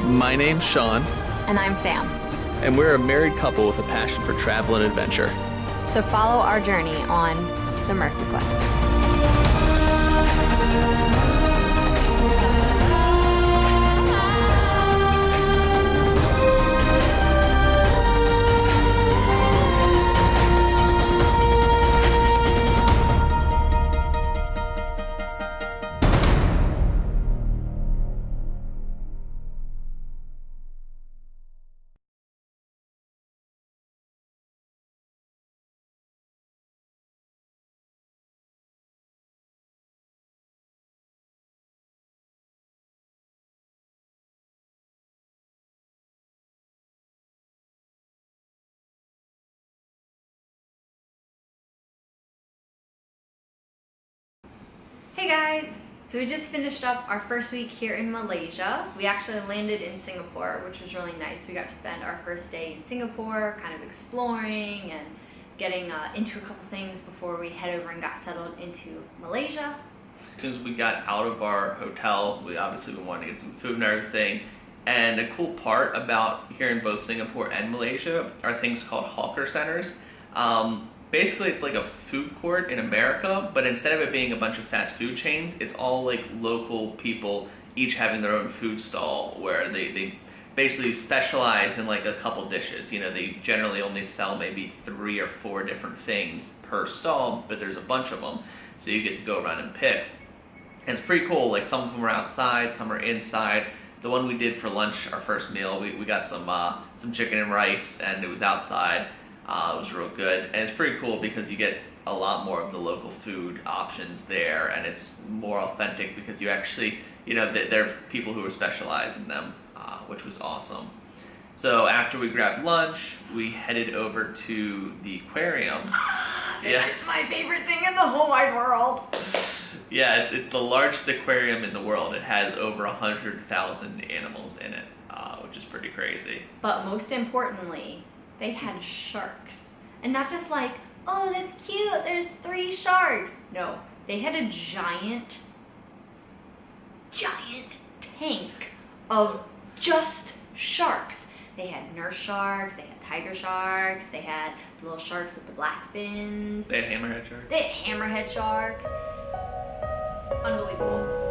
My name's Sean, And I'm Sam. and we're a married couple with a passion for travel and adventure. So follow our journey on the Murphy Quest. Hey guys! So we just finished up our first week here in Malaysia. We actually landed in Singapore, which was really nice. We got to spend our first day in Singapore, kind of exploring and getting into a couple things before we head over and got settled into Malaysia. As soon as we got out of our hotel, we wanted to get some food and everything. And a cool part about here in both Singapore and Malaysia are things called hawker centers. Basically, it's like a food court in America, but instead of it being a bunch of fast food chains, it's all like local people each having their own food stall where they basically specialize in like a couple dishes. You know, they generally only sell maybe 3 or 4 different things per stall, but there's a bunch of them, so you get to go around and pick. And it's pretty cool. Like, some of them are outside, some are inside. The one we did for lunch, our first meal, we got some chicken and rice, and it was outside. It was real good, and it's pretty cool because you get a lot more of the local food options there, and it's more authentic because you actually, there are people who are specialized in them, which was awesome. So after we grabbed lunch, we headed over to the aquarium. This is my favorite thing in the whole wide world. Yeah, it's the largest aquarium in the world. It has over 100,000 animals in it, which is pretty crazy. But most importantly, they had sharks. And not just like, oh, that's cute, there's 3 sharks. No, they had a giant tank of just sharks. They had nurse sharks, they had tiger sharks, they had the little sharks with the black fins. They had hammerhead sharks. They had hammerhead sharks. Unbelievable.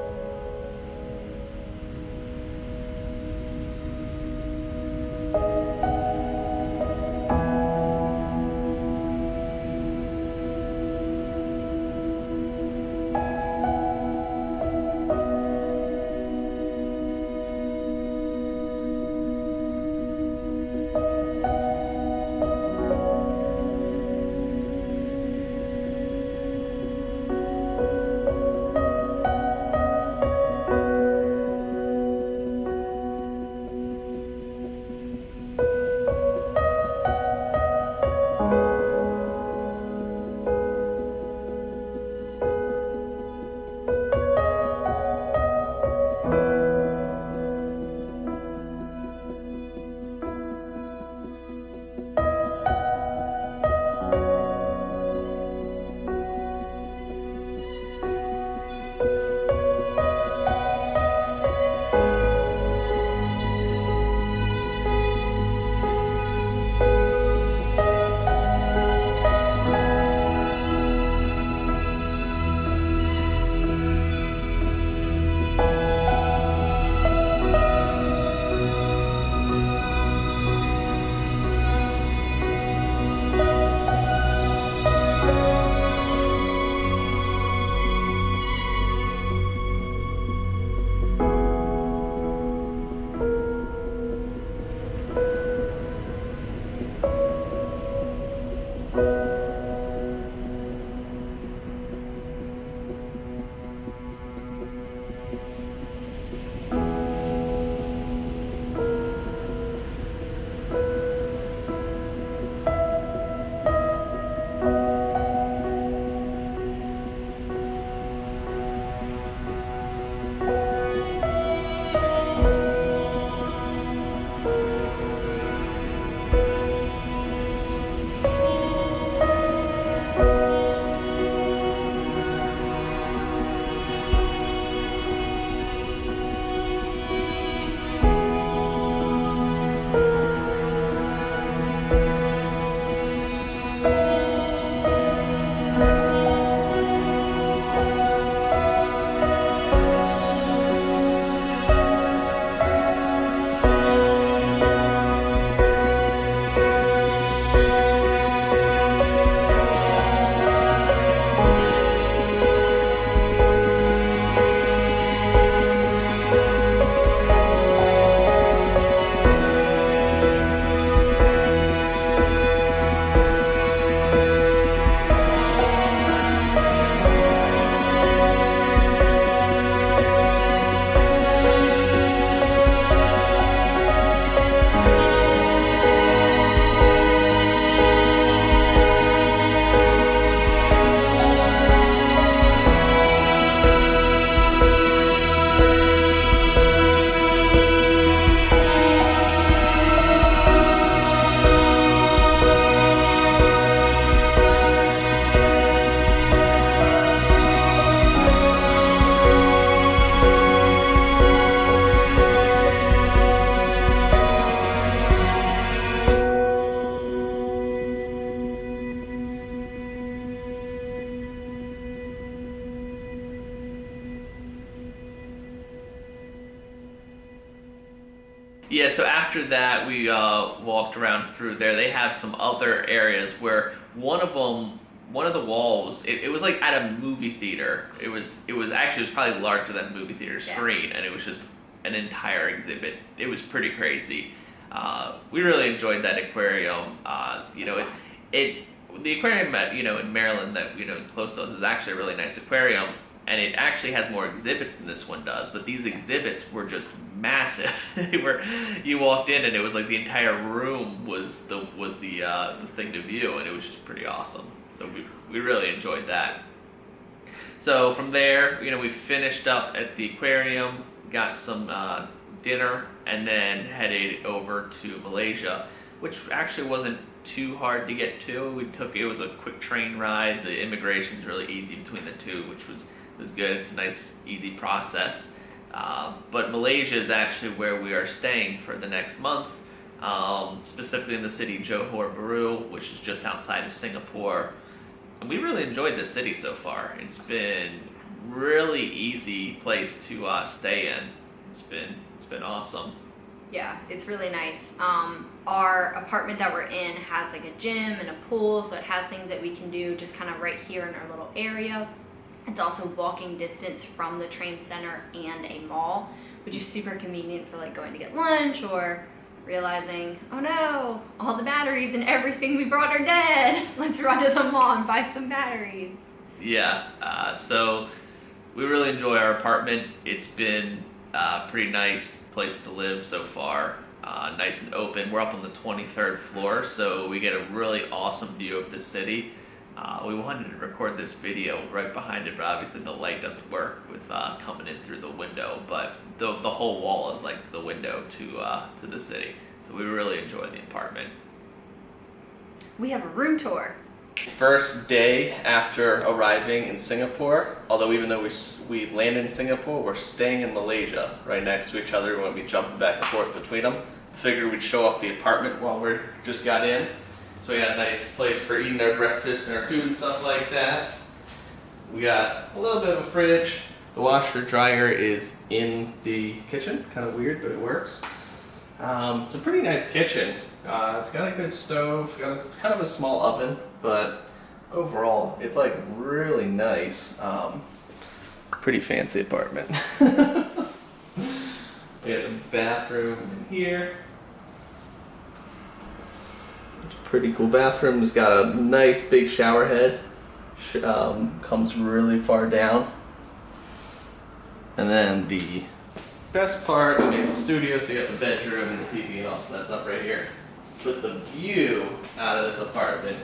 Yeah, so after that, we walked around through there. They have some other areas where one of the walls, it was like at a movie theater. It was actually, it was probably larger than a movie theater screen, and it was just an entire exhibit. It was pretty crazy. We really enjoyed that aquarium. You know, the aquarium at, you know, in Maryland that, you know, is close to us is actually a really nice aquarium, and it actually has more exhibits than this one does. But these exhibits were just massive. You walked in and it was like the entire room was the thing to view, and it was just pretty awesome. So we really enjoyed that. So from there, you know, we finished up at the aquarium, got some dinner, and then headed over to Malaysia, which actually wasn't too hard to get to. It was a quick train ride. The immigration's really easy between the two, which was good. It's a nice, easy process. But Malaysia is actually where we are staying for the next month, specifically in the city Johor Bahru, which is just outside of Singapore. And we really enjoyed this city so far. It's been really easy place to stay in. It's been awesome. Yeah, it's really nice. Our apartment that we're in has like a gym and a pool, so it has things that we can do just kind of right here in our little area. It's also walking distance from the train center and a mall, which is super convenient for like going to get lunch or realizing, oh no, all the batteries and everything we brought are dead. Let's run to the mall and buy some batteries. Yeah, so we really enjoy our apartment. It's been a pretty nice place to live so far. Nice and open. We're up on the 23rd floor, so we get a really awesome view of the city. We wanted to record this video right behind it, but obviously the light doesn't work with coming in through the window. But the whole wall is like the window to the city. So we really enjoy the apartment. We have a room tour. First day after arriving in Singapore, although even though we landed in Singapore, we're staying in Malaysia right next to each other. We're going to be jumping back and forth between them. Figured we'd show off the apartment while we just got in. So we got a nice place for eating our breakfast and our food and stuff like that. We got a little bit of a fridge. The washer dryer is in the kitchen. Kind of weird, but it works. It's a pretty nice kitchen. It's got a good stove. It's kind of a small oven, but overall, it's like really nice. Pretty fancy apartment. We have a bathroom in here. It's a pretty cool bathroom. It's got a nice big shower head. Comes really far down. And then the best part, I mean, it's a studio, so you got the bedroom and the TV and all that stuff right here. But the view out of this apartment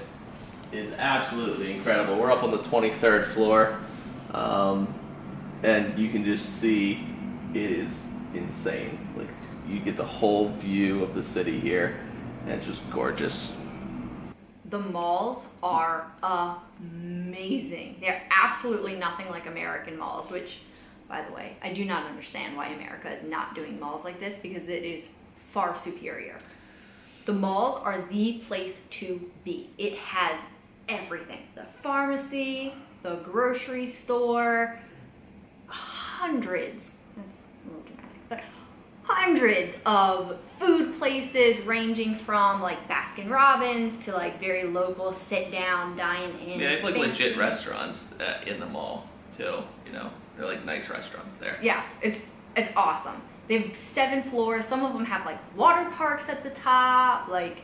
is absolutely incredible. We're up on the 23rd floor, and you can just see it is insane. Like, you get the whole view of the city here, and it's just gorgeous. The malls are amazing. They're absolutely nothing like American malls, which, by the way, I do not understand why America is not doing malls like this, because it is far superior. The malls are the place to be. It has everything. The pharmacy, the grocery store, hundreds, that's a little dramatic, but hundreds of food places ranging from like Baskin Robbins to like very local sit down, dine in. Yeah, it's like legit restaurants in the mall too, you know. They're like nice restaurants there. Yeah, it's awesome. They have 7 floors. Some of them have like water parks at the top. Like,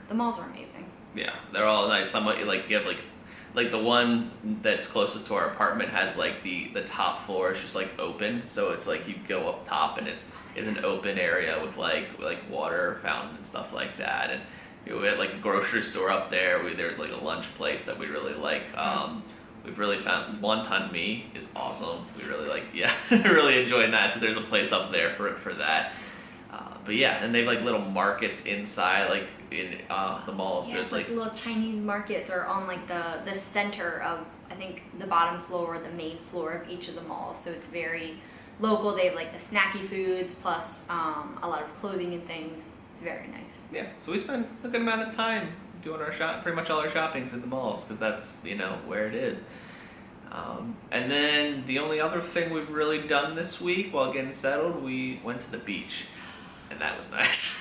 the malls are amazing. Yeah, they're all nice. Some like you have like the one that's closest to our apartment has like the top floor is just like open, so it's like you go up top and it's an open area with like water fountain and stuff like that. And you know, we had like a grocery store up there. There's like a lunch place that we really like. We've really found Wonton Mee is awesome. We really like, really enjoying that. So there's a place up there for that. But yeah, and they have like little markets inside, like in the malls. Yeah, so it's like little Chinese markets are on like the center of, I think, the bottom floor or the main floor of each of the malls. So it's very local. They have like the snacky foods plus a lot of clothing and things. It's very nice. Yeah, so we spend a good amount of time doing our pretty much all our shopping's in the malls, because that's, you know, where it is. And then the only other thing we've really done this week while getting settled, we went to the beach. and that was nice.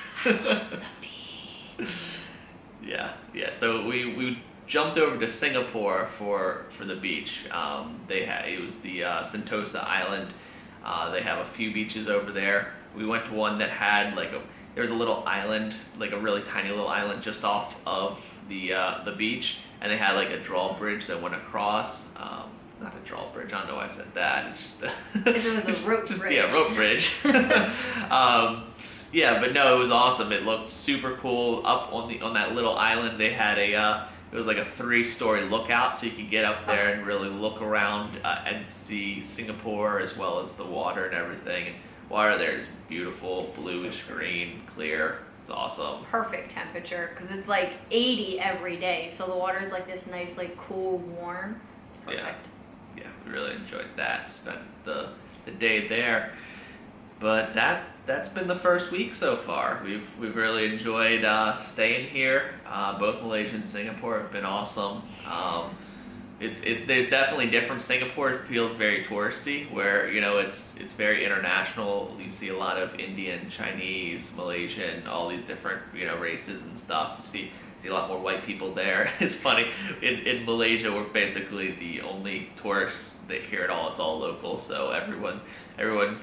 Yeah. So we jumped over to Singapore for the beach. It was the Sentosa Island. They have a few beaches over there. We went to one that had there was a little island, like a really tiny little island just off of the beach, and they had like a drawbridge that went across. Not a drawbridge. I don't know why I said that. It's just it was a rope bridge. Yeah, rope bridge. Yeah, but no, it was awesome. It looked super cool. Up on that little island, they had it was like a 3-story lookout, so you could get up there and really look around and see Singapore as well as the water and everything. Water there is beautiful, bluish green, clear. It's awesome. Perfect temperature because it's like 80 every day, so the water is like this nice, like cool, warm. It's perfect. Yeah, we really enjoyed that. Spent the day there. But that's been the first week so far. We've really enjoyed staying here. Both Malaysia and Singapore have been awesome. There's definitely different. Singapore feels very touristy, where it's very international. You see a lot of Indian, Chinese, Malaysian, all these different races and stuff. You see a lot more white people there. It's funny, in Malaysia we're basically the only tourists that here at all. It's all local, so everyone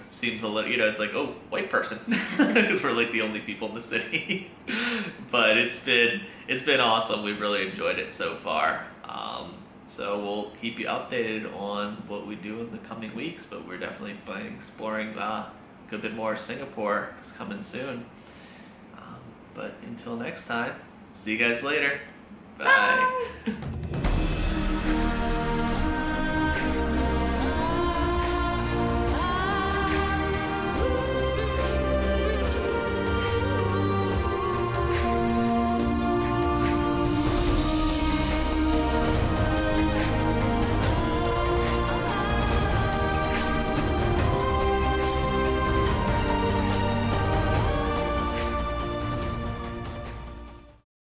seems a little, it's like, oh, white person, because we're like the only people in the city. But it's been awesome. We've really enjoyed it so far. So we'll keep you updated on what we do in the coming weeks, but we're definitely exploring a good bit more. Singapore is coming soon. But until next time, see you guys later. Bye.